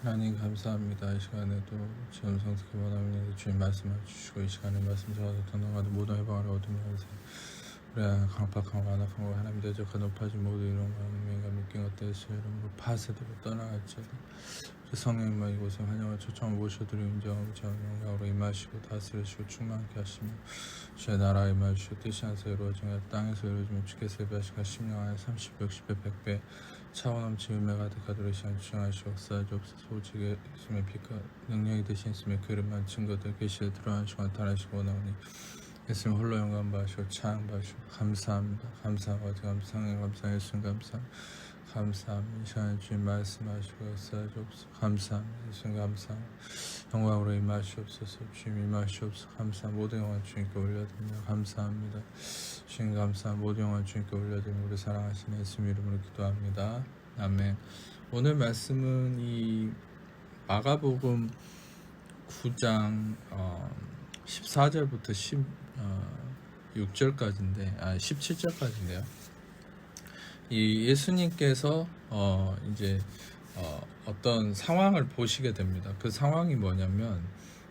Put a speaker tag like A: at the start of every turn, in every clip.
A: 하나님 감사합니다. 이 시간에도 지금 성숙해 원하옵니다. 주님 말씀해 주시고 이 시간에 말씀 전하서 전능하도 모든 해방을 얻으며 하세요. 우리 강팍하고 완악하고 하나님 대적과 높아진 모든 이런 마음과 믿긴 것들에서 이름으로 파세대로 떠나갈지어다. 우리 성령님만 이곳에 환영을 초청 모셔드리고 인정하고 영광으로 임하시고 다스리시고 충만케 하시며 주의 나라 임하시고 뜻이 한서 이루어지며 땅에서 이루어지며 주께서 예배하시고 10년 안에 30, 60배, 100배 차원 넘치 은혜 가득하도록 시간 주장하시고 역사하시옵소서. 오직에 있음에 빛과 능력이 되신 있음에 그 이름만 증거들 계시를 드러나시고 나타나시고 원하오니 예수님 홀로 영광 받으시고 찬양 받으시고 감사합니다. 감사하고 감사합니다. 감사합니다. 예수님 감사합니다. 감사합니다. 이 시간에 주님 말씀하시고 역사하시옵소서. 감사합니다. 예수님 감사합니다. 영광으로 임하시옵소서. 주님 임하시옵소서. 감사합니다. 모든 영광 주님께 올려드립니다. 감사합니다. 주님 감사합니다. 모든 영광 주님께 올려드립니다. 우리 사랑하시는 예수님 이름으로 기도합니다. 아멘. 오늘 말씀은 이 마가복음 9장 14절부터 17절까지인데요. 이 예수님께서 이제 어떤 상황을 보시게 됩니다. 그 상황이 뭐냐면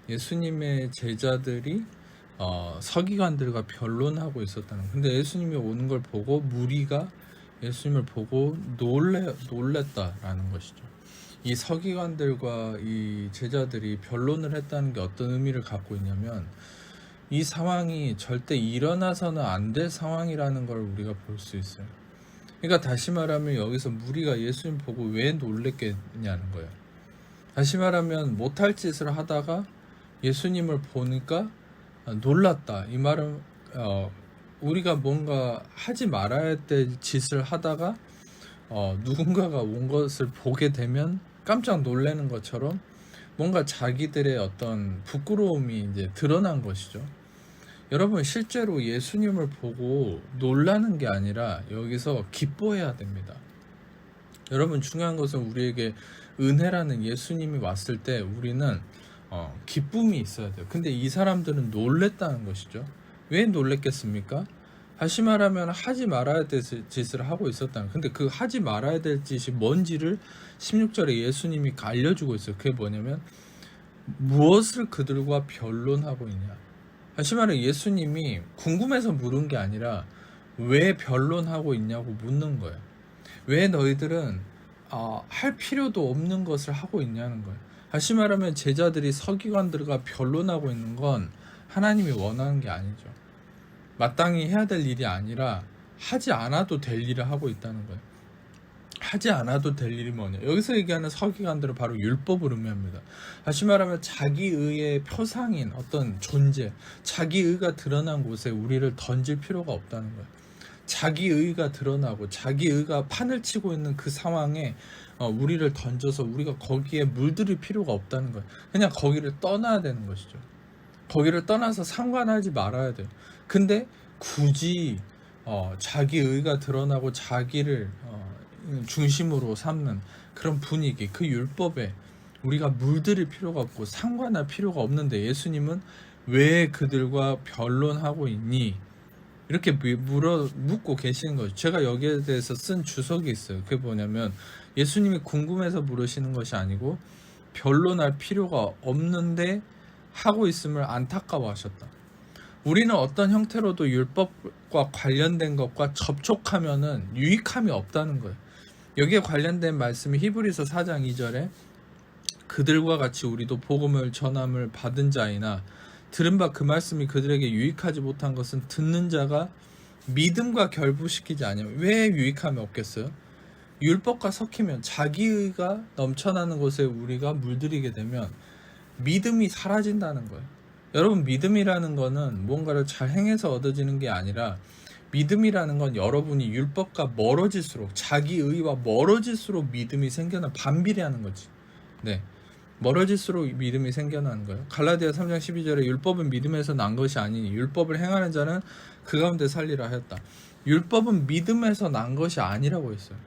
A: 예수님의 제자들이 서기관들과 변론하고 있었다는 거예요. 근데 예수님이 오는 걸 보고 무리가 예수님을 보고 놀랬다라는 것이죠. 이 서기관들과 이 제자들이 변론을 했다는 게 어떤 의미를 갖고 있냐면 이 상황이 절대 일어나서는 안 될 상황이라는 걸 우리가 볼 수 있어요. 그러니까 다시 말하면 여기서 무리가 예수님 보고 왜 놀랬겠냐는 거예요. 다시 말하면 못할 짓을 하다가 예수님을 보니까 놀랐다. 이 말은 우리가 뭔가 하지 말아야 될 짓을 하다가 누군가가 온 것을 보게 되면 깜짝 놀라는 것처럼 뭔가 자기들의 어떤 부끄러움이 이제 드러난 것이죠. 여러분 실제로 예수님을 보고 놀라는 게 아니라 여기서 기뻐해야 됩니다. 여러분 중요한 것은 우리에게 은혜라는 예수님이 왔을 때 우리는 기쁨이 있어야 돼요. 근데 이 사람들은 놀랬다는 것이죠. 왜 놀랬겠습니까? 다시 말하면 하지 말아야 될 짓을 하고 있었다는. 근데 그 하지 말아야 될 짓이 뭔지를 16절에 예수님이 알려주고 있어요. 그게 뭐냐면 무엇을 그들과 변론하고 있냐. 다시 말해 예수님이 궁금해서 물은 게 아니라 왜 변론하고 있냐고 묻는 거예요. 왜 너희들은 할 필요도 없는 것을 하고 있냐는 거예요. 다시 말하면 제자들이 서기관들과 변론하고 있는 건 하나님이 원하는 게 아니죠. 마땅히 해야 될 일이 아니라 하지 않아도 될 일을 하고 있다는 거예요. 하지 않아도 될 일이 뭐냐. 여기서 얘기하는 서기관들은 바로 율법을 의미합니다. 다시 말하면 자기의의 표상인 어떤 존재, 자기의가 드러난 곳에 우리를 던질 필요가 없다는 거예요. 자기의가 드러나고 자기의가 판을 치고 있는 그 상황에 우리를 던져서 우리가 거기에 물들일 필요가 없다는 거예요. 그냥 거기를 떠나야 되는 것이죠. 거기를 떠나서 상관하지 말아야 돼요. 근데 굳이 자기의가 드러나고 자기를 중심으로 삼는 그런 분위기, 그 율법에 우리가 물들일 필요가 없고 상관할 필요가 없는데 예수님은 왜 그들과 변론하고 있니? 이렇게 묻고 계시는 거죠. 제가 여기에 대해서 쓴 주석이 있어요. 그게 뭐냐면 예수님이 궁금해서 물으시는 것이 아니고 변론할 필요가 없는데 하고 있음을 안타까워하셨다. 우리는 어떤 형태로도 율법과 관련된 것과 접촉하면은 유익함이 없다는 거예요. 여기에 관련된 말씀이 히브리서 4장 2절에 그들과 같이 우리도 복음을 전함을 받은 자이나 들은 바 그 말씀이 그들에게 유익하지 못한 것은 듣는 자가 믿음과 결부시키지 아니하면. 왜 유익함이 없겠어요? 율법과 섞이면 자기의가 넘쳐나는 곳에 우리가 물들이게 되면 믿음이 사라진다는 거예요. 여러분 믿음이라는 거는 뭔가를 잘 행해서 얻어지는 게 아니라 믿음이라는 건 여러분이 율법과 멀어질수록 자기의와 멀어질수록 믿음이 생겨나 반비례하는 거지. 네, 멀어질수록 믿음이 생겨나는 거예요. 갈라디아 3장 12절에 율법은 믿음에서 난 것이 아니니 율법을 행하는 자는 그 가운데 살리라 하였다. 율법은 믿음에서 난 것이 아니라고 했어요.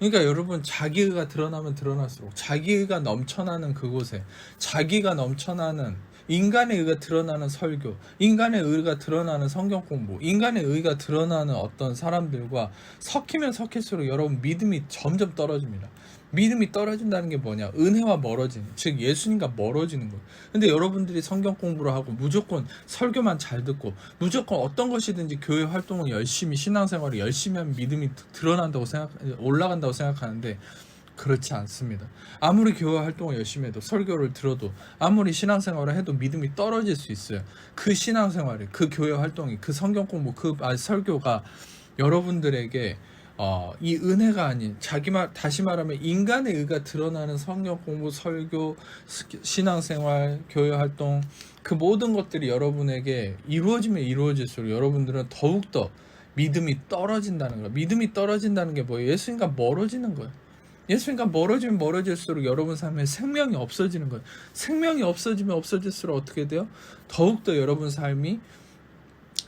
A: 그러니까 여러분 자기의가 드러나면 드러날수록 자기의가 넘쳐나는 그곳에 자기가 넘쳐나는 인간의 의가 드러나는 설교, 인간의 의가 드러나는 성경 공부, 인간의 의가 드러나는 어떤 사람들과 섞이면 섞일수록 여러분 믿음이 점점 떨어집니다. 믿음이 떨어진다는 게 뭐냐? 은혜와 멀어지는, 즉 예수님과 멀어지는 거예요. 근데 여러분들이 성경 공부를 하고 무조건 설교만 잘 듣고 무조건 어떤 것이든지 교회 활동을 열심히, 신앙생활을 열심히 하면 믿음이 드러난다고 올라간다고 생각하는데 그렇지 않습니다. 아무리 교회 활동을 열심히 해도, 설교를 들어도, 아무리 신앙생활을 해도 믿음이 떨어질 수 있어요. 그 신앙생활이, 그 교회 활동이, 그 성경 공부, 그 설교가 여러분들에게 이 은혜가 아닌, 다시 말하면 인간의 의가 드러나는 성경 공부, 설교, 신앙생활, 교회 활동, 그 모든 것들이 여러분에게 이루어지면 이루어질수록 여러분들은 더욱더 믿음이 떨어진다는 거예요. 믿음이 떨어진다는 게 뭐예요? 예수님과 멀어지는 거예요. 예수님과 멀어지면 멀어질수록 여러분 삶에 생명이 없어지는 거예요. 생명이 없어지면 없어질수록 어떻게 돼요? 더욱더 여러분 삶이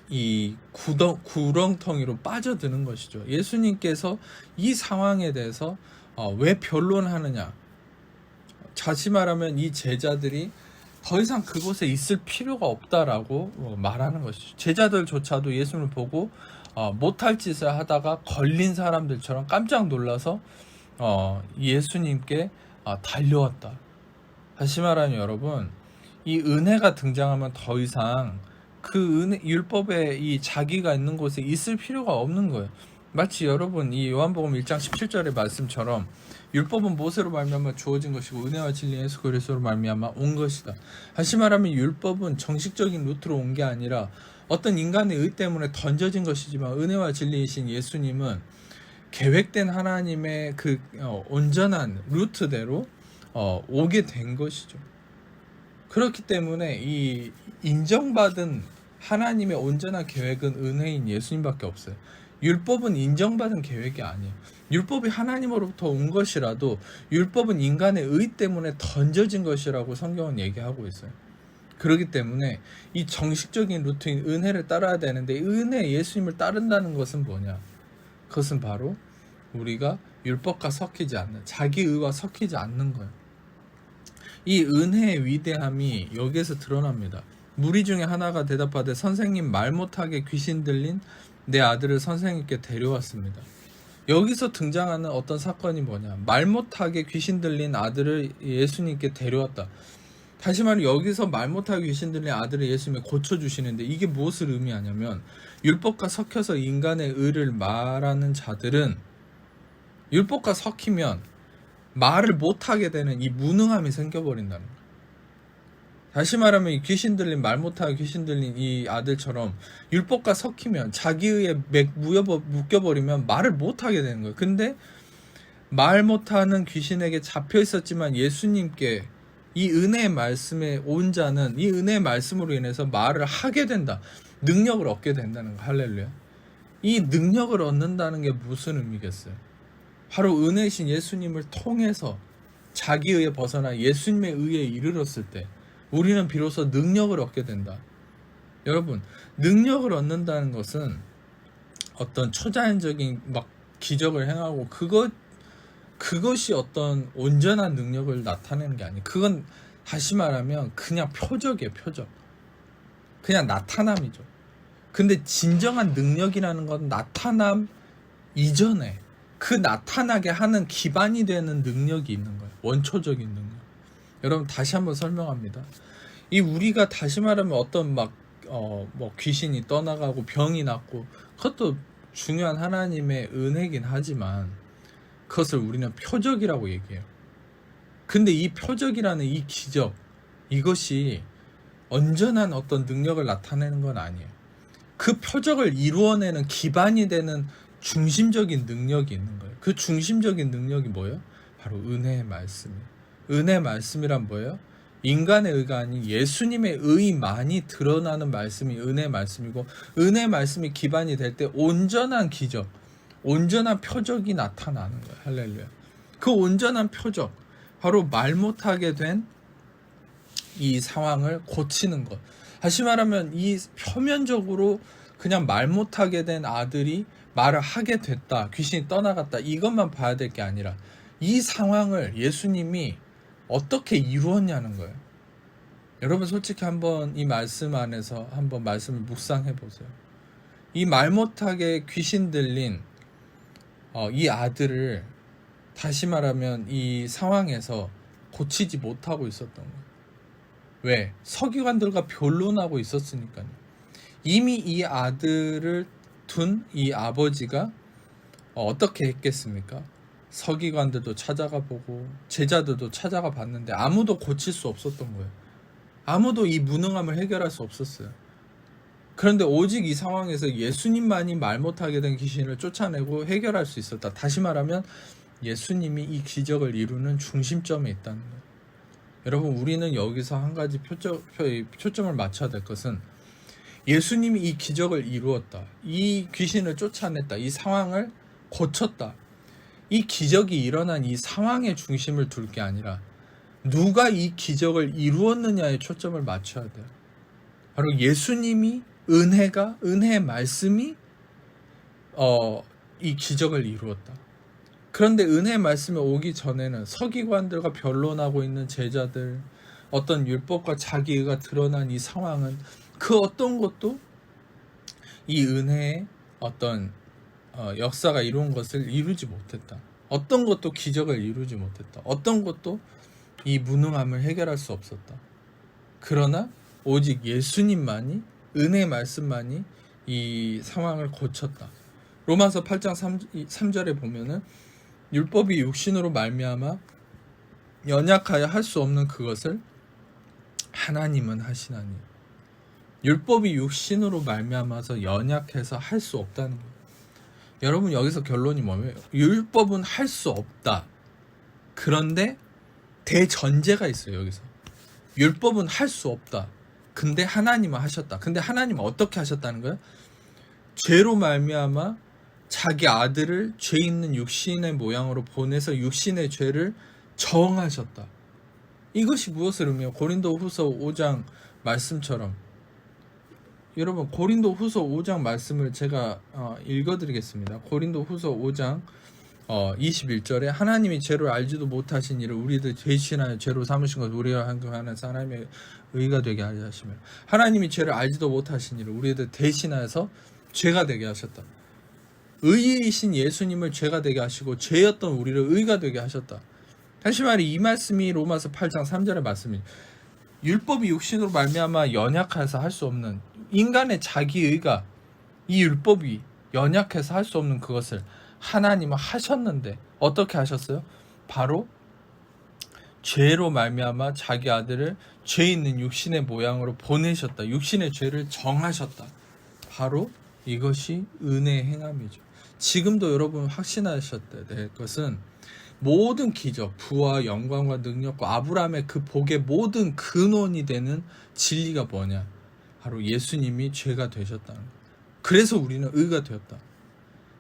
A: 이 구렁텅이로 빠져드는 것이죠. 예수님께서 이 상황에 대해서 왜 변론하느냐? 다시 말하면 이 제자들이 더 이상 그곳에 있을 필요가 없다라고 말하는 것이죠. 제자들조차도 예수님을 보고 못할 짓을 하다가 걸린 사람들처럼 깜짝 놀라서 예수님께 달려왔다. 다시 말하면 여러분, 이 은혜가 등장하면 더 이상 그 율법의 이 자기가 있는 곳에 있을 필요가 없는 거예요. 마치 여러분 이 요한복음 1장 17절의 말씀처럼 율법은 모세로 말미암아 주어진 것이고 은혜와 진리 예수 그리스도로 말미암아 온 것이다. 다시 말하면 율법은 정식적인 루트로 온 게 아니라 어떤 인간의 의 때문에 던져진 것이지만 은혜와 진리이신 예수님은 계획된 하나님의 그 온전한 루트대로 오게 된 것이죠. 그렇기 때문에 이 인정받은 하나님의 온전한 계획은 은혜인 예수님밖에 없어요. 율법은 인정받은 계획이 아니에요. 율법이 하나님으로부터 온 것이라도 율법은 인간의 의 때문에 던져진 것이라고 성경은 얘기하고 있어요. 그렇기 때문에 이 정식적인 루트인 은혜를 따라야 되는데, 은혜 예수님을 따른다는 것은 뭐냐? 그것은 바로 우리가 율법과 섞이지 않는, 자기 의와 섞이지 않는 거예요. 이 은혜의 위대함이 여기에서 드러납니다. 무리 중에 하나가 대답하되 선생님, 말 못하게 귀신 들린 내 아들을 선생님께 데려왔습니다. 여기서 등장하는 어떤 사건이 뭐냐? 말 못하게 귀신 들린 아들을 예수님께 데려왔다. 다시 말해 여기서 말 못하게 귀신 들린 아들을 예수님이 고쳐주시는데, 이게 무엇을 의미하냐면 율법과 섞여서 인간의 의를 말하는 자들은 율법과 섞이면 말을 못하게 되는 이 무능함이 생겨버린다는 거예요. 다시 말하면 이 귀신 들린, 말 못하게 귀신 들린 이 아들처럼 율법과 섞이면, 자기의 묶여버리면 말을 못하게 되는 거예요. 근데 말 못하는 귀신에게 잡혀 있었지만 예수님께 이 은혜의 말씀에 온 자는 이 은혜의 말씀으로 인해서 말을 하게 된다. 능력을 얻게 된다는 거. 할렐루야. 이 능력을 얻는다는 게 무슨 의미겠어요? 바로 은혜이신 예수님을 통해서 자기 의에 벗어나 예수님의 의에 이르렀을 때 우리는 비로소 능력을 얻게 된다. 여러분, 능력을 얻는다는 것은 어떤 초자연적인 막 기적을 행하고 그것이 어떤 온전한 능력을 나타내는 게 아니에요. 그건 다시 말하면 그냥 표적이에요. 표적. 그냥 나타남이죠. 근데 진정한 능력이라는 건 나타남 이전에 그 나타나게 하는 기반이 되는 능력이 있는 거예요. 원초적인 능력. 여러분, 다시 한번 설명합니다. 이 우리가 다시 말하면 어떤 뭐 귀신이 떠나가고 병이 낫고, 그것도 중요한 하나님의 은혜긴 하지만 그것을 우리는 표적이라고 얘기해요. 근데 이 표적이라는 이 기적, 이것이 온전한 어떤 능력을 나타내는 건 아니에요. 그 표적을 이루어내는 기반이 되는 중심적인 능력이 있는 거예요. 그 중심적인 능력이 뭐예요? 바로 은혜의 말씀이에요. 은혜의 말씀이란 뭐예요? 인간의 의가 아닌 예수님의 의만이 드러나는 말씀이 은혜의 말씀이고, 은혜의 말씀이 기반이 될 때 온전한 기적, 온전한 표적이 나타나는 거예요. 할렐루야. 그 온전한 표적, 바로 말 못하게 된 이 상황을 고치는 것. 다시 말하면 이 표면적으로 그냥 말 못하게 된 아들이 말을 하게 됐다, 귀신이 떠나갔다, 이것만 봐야 될 게 아니라 이 상황을 예수님이 어떻게 이루었냐는 거예요. 여러분, 솔직히 한번 이 말씀 안에서 한번 말씀을 묵상해 보세요. 이 말 못하게 귀신 들린 이 아들을 다시 말하면 이 상황에서 고치지 못하고 있었던 거예요. 왜? 서기관들과 변론하고 있었으니까요. 이미 이 아들을 둔 이 아버지가 어떻게 했겠습니까? 서기관들도 찾아가 보고 제자들도 찾아가 봤는데 아무도 고칠 수 없었던 거예요. 아무도 이 무능함을 해결할 수 없었어요. 그런데 오직 이 상황에서 예수님만이 말 못하게 된 귀신을 쫓아내고 해결할 수 있었다. 다시 말하면 예수님이 이 기적을 이루는 중심점에 있다는 거예요. 여러분, 우리는 여기서 한 가지 초점을 맞춰야 될 것은 예수님이 이 기적을 이루었다. 이 귀신을 쫓아냈다. 이 상황을 고쳤다. 이 기적이 일어난 이 상황의 중심을 둘 게 아니라 누가 이 기적을 이루었느냐에 초점을 맞춰야 돼요. 바로 예수님이 은혜의 말씀이 이 기적을 이루었다. 그런데 은혜의 말씀이 오기 전에는 서기관들과 변론하고 있는 제자들, 어떤 율법과 자기의가 드러난 이 상황은 그 어떤 것도 이 은혜의 어떤 역사가 이루은 것을 이루지 못했다. 어떤 것도 기적을 이루지 못했다. 어떤 것도 이 무능함을 해결할 수 없었다. 그러나 오직 예수님만이, 은혜의 말씀만이 이 상황을 고쳤다. 로마서 8장 3절에 보면은 율법이 육신으로 말미암아 연약하여 할 수 없는 그것을 하나님은 하시나니. 율법이 육신으로 말미암아서 연약해서 할 수 없다는 거예요. 여러분, 여기서 결론이 뭐예요? 율법은 할 수 없다. 그런데 대전제가 있어요. 여기서 율법은 할 수 없다. 근데 하나님은 하셨다. 근데 하나님은 어떻게 하셨다는 거예요? 죄로 말미암아 자기 아들을 죄 있는 육신의 모양으로 보내서 육신의 죄를 정하셨다. 이것이 무엇을 의미해요? 고린도후서 5장 말씀처럼. 여러분, 고린도후서 5장 말씀을 제가 읽어드리겠습니다. 고린도후서 5장 21절에 하나님이 죄를 알지도 못하신 이를 우리들 대신하여 죄로 삼으신 것을 우리가 하는 사람의 의가 되게 하시며, 하나님이 죄를 알지도 못하신 이를 우리들 대신하여서 죄가 되게 하셨다. 의이신 예수님을 죄가 되게 하시고 죄였던 우리를 의가 되게 하셨다. 다시 말해 이 말씀이 로마서 8장 3절의 말씀입니다. 율법이 육신으로 말미암아 연약해서 할 수 없는 인간의 자기의가, 이 율법이 연약해서 할 수 없는 그것을 하나님은 하셨는데 어떻게 하셨어요? 바로 죄로 말미암아 자기 아들을 죄 있는 육신의 모양으로 보내셨다. 육신의 죄를 정하셨다. 바로 이것이 은혜의 행함이죠. 지금도 여러분 확신하셨어야 될 것은 모든 기적, 부와 영광과 능력과 아브라함의 그 복의 모든 근원이 되는 진리가 뭐냐? 바로 예수님이 죄가 되셨다는 거예요. 그래서 우리는 의가 되었다.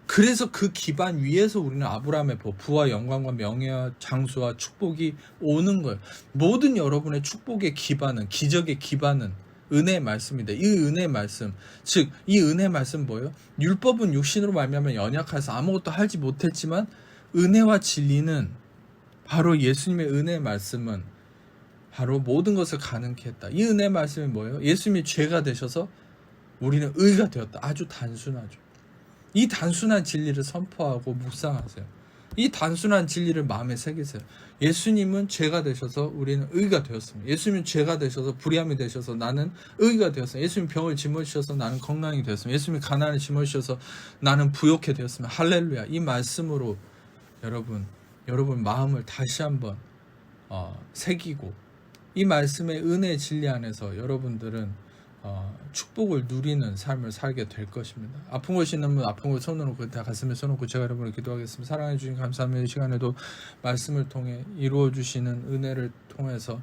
A: 그래서 그 기반 위에서 우리는 아브라함의 복, 부와 영광과 명예와 장수와 축복이 오는 거예요. 모든 여러분의 축복의 기반은, 기적의 기반은 은혜의 말씀입니다. 이 은혜의 말씀, 즉 이 은혜의 말씀 뭐예요? 율법은 육신으로 말미암아 연약해서 아무것도 하지 못했지만 은혜와 진리는, 바로 예수님의 은혜의 말씀은 바로 모든 것을 가능케 했다. 이 은혜의 말씀이 뭐예요? 예수님이 죄가 되셔서 우리는 의가 되었다. 아주 단순하죠. 이 단순한 진리를 선포하고 묵상하세요. 이 단순한 진리를 마음에 새기세요. 예수님은 죄가 되셔서 우리는 의가 되었습니다. 예수님은 죄가 되셔서 불의함이 되셔서 나는 의가 되었습니다. 예수님 병을 짊어지셔서 나는 건강이 되었습니다. 예수님 가난을 짊어지셔서 나는 부욕해 되었습니다. 할렐루야. 이 말씀으로 여러분 마음을 다시 한번 새기고 이 말씀의 은혜의 진리 안에서 여러분들은 축복을 누리는 삶을 살게 될 것입니다. 아픈 것이 있는 분 아픈 것 손으로 다 가슴에 손놓고 제가 여러분을 기도하겠습니다. 사랑해 주신 감사합니다. 이 시간에도 말씀을 통해 이루어 주시는 은혜를 통해서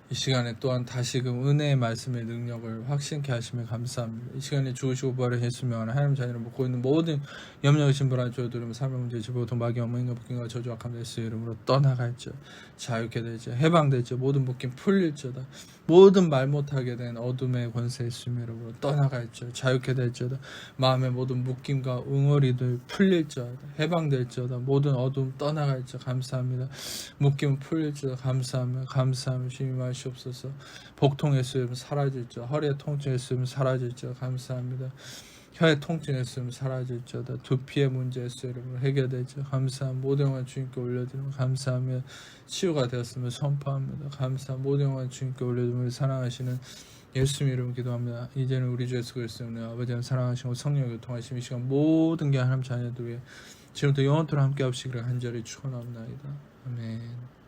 A: 이 시간에 또한 다시금 은혜의 말씀의 능력을 확신케 하시면 감사합니다. 이 시간에 죽으시고 부활하신 예수님의 하나님 자녀를 묻고 있는 모든 염려하신 불안 조여드리며 삶의 문제 지보통 마귀 어머니가 묶임과 저주 악함 예수의 이름으로 떠나갈지 자유케 되지 해방되지 모든 묶임 풀릴지어다. 모든 말 못하게 된 어둠의 권세 예수님의 이름으로 떠나갈지 자유케 될지어다. 마음의 모든 묶임과 응어리들 풀릴지어다. 해방될지어다. 모든 어둠 떠나갈지 감사합니다. 묶임 풀릴지어다. 감사합니다. 주님이 마시옵소서. 복통 예수님 사라질지어다. 허리의 통증 예수님 사라질지어다. 감사합니다. 혀의 통증했으면 사라질지어다. 두피의 문제였으면 해결되죠. 감사한 모든 영광 주님께 올려드리며 감사하며 치유가 되었음을 선포합니다. 감사한 모든 영광 주님께 올려드리며 사랑하시는 예수님 이름으로 기도합니다. 이제는 우리 주 예수 그리스도의 아버지는 사랑하시고 성령의 교통하심 이 시간 모든 게 하나님 자녀들 위해 지금부터 영원토록 함께 하시기를 간절히 축원합니다. 아멘.